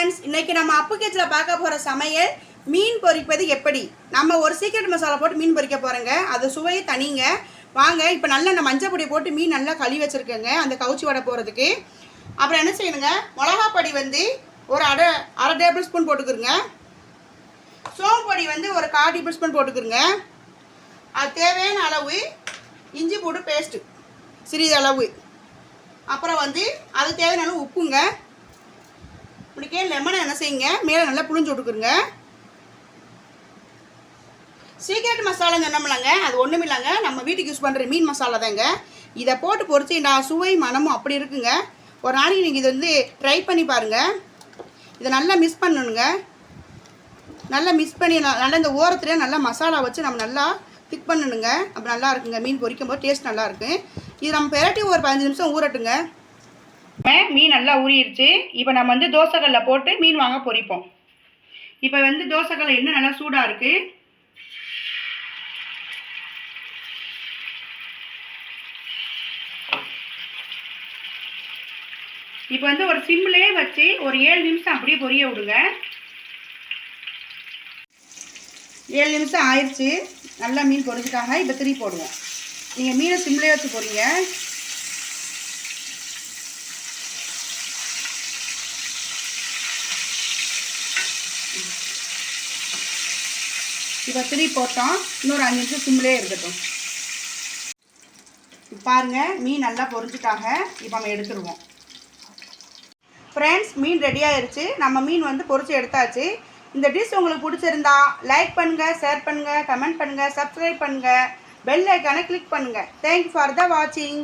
Friends, இன்றைக்கி நம்ம அப்பு கிச்சனில் பார்க்க போகிற சமையல் மீன் பொரிப்பது எப்படி. நம்ம ஒரு சீக்ரெட் மசாலா போட்டு மீன் பொரிக்க போகிறோங்க. அது சுவையை தனிங்க. வாங்க, இப்போ நல்லா இந்த மஞ்சள் பொடி போட்டு மீன் நல்லா கழுவி வச்சுருக்கேங்க அந்த கவுச்சி வடை போகிறதுக்கு. அப்புறம் என்ன செய்யணுங்க, மிளகா பொடி வந்து ஒரு அரை டேபிள் ஸ்பூன் போட்டுக்கிறோங்க. சோம்பு பொடி வந்து ஒரு 1/4 டேபிள் ஸ்பூன் போட்டுக்கிறோங்க. அது தேவையான அளவு இஞ்சி பூண்டு பேஸ்ட்டு சிறிதளவு. அப்புறம் வந்து அது தேவையான அளவு உப்புங்க. இப்படிக்கே லெமனை என்ன செய்யுங்க, மேலே நல்லா புளிஞ்சு விட்டுக்குருங்க. சீக்ரெட் மசாலான்னு சொன்னோம்லங்க, அது ஒன்றும் இல்லைங்க, நம்ம வீட்டுக்கு யூஸ் பண்ணுற மீன் மசாலா தாங்க. இதை போட்டு பொரிச்சிங்கன்னா சுவை மனமும் அப்படி இருக்குங்க. ஒரு நாளைக்கு நீங்கள் இதை வந்து ட்ரை பண்ணி பாருங்கள். இதை நல்லா மிக்ஸ் பண்ணணுங்க. நல்லா மிக்ஸ் பண்ணி நல்லா இந்த ஓரத்துலேயே நல்லா மசாலா வச்சு நம்ம நல்லா திக் பண்ணணுங்க. அப்போ நல்லா இருக்குங்க. மீன் பொரிக்கும் போது டேஸ்ட் நல்லாயிருக்கு. இது நம்ம பெரட்டி ஒரு 15 நிமிஷம் ஊறட்டுங்க. மீன் நல்லா ஊறிடுச்சு. இப்போ நம்ம வந்து தோசைக்கல்ல போட்டு மீன் வாங்க பொரிப்போம். இப்போ வந்து தோசைக்கல்ல எண்ணெய் நல்லா சூடாக இருக்குது. இப்போ வந்து ஒரு சிம்லேயே வச்சு ஒரு 7 நிமிஷம் அப்படியே பொரிய விடுங்க. 7 நிமிஷம் ஆயிடுச்சு. நல்லா மீன் பொரிஞ்சுட்டாங்க. இப்போ திருப்பி போடுவோம். நீங்கள் மீனை சிம்லேயே வச்சு பொரிங்க. இப்போ திருப்பி போட்டோம். இன்னொரு 5 நிமிஷம் சிம்லேயே இருக்கட்டும். பாருங்கள், மீன் நல்லா பொரிஞ்சுட்டாங்க. இப்போ நம்ம எடுத்துருவோம். ஃப்ரெண்ட்ஸ், மீன் ரெடி ஆயிடுச்சு. நம்ம மீன் வந்து பொரிச்சு எடுத்தாச்சு. இந்த டிஷ் உங்களுக்கு பிடிச்சிருந்தா லைக் பண்ணுங்கள், ஷேர் பண்ணுங்கள், கமெண்ட் பண்ணுங்கள், சப்ஸ்கிரைப் பண்ணுங்கள், பெல் ஐக்கானை கிளிக் பண்ணுங்கள். தேங்க்யூ ஃபார் த வாட்சிங்.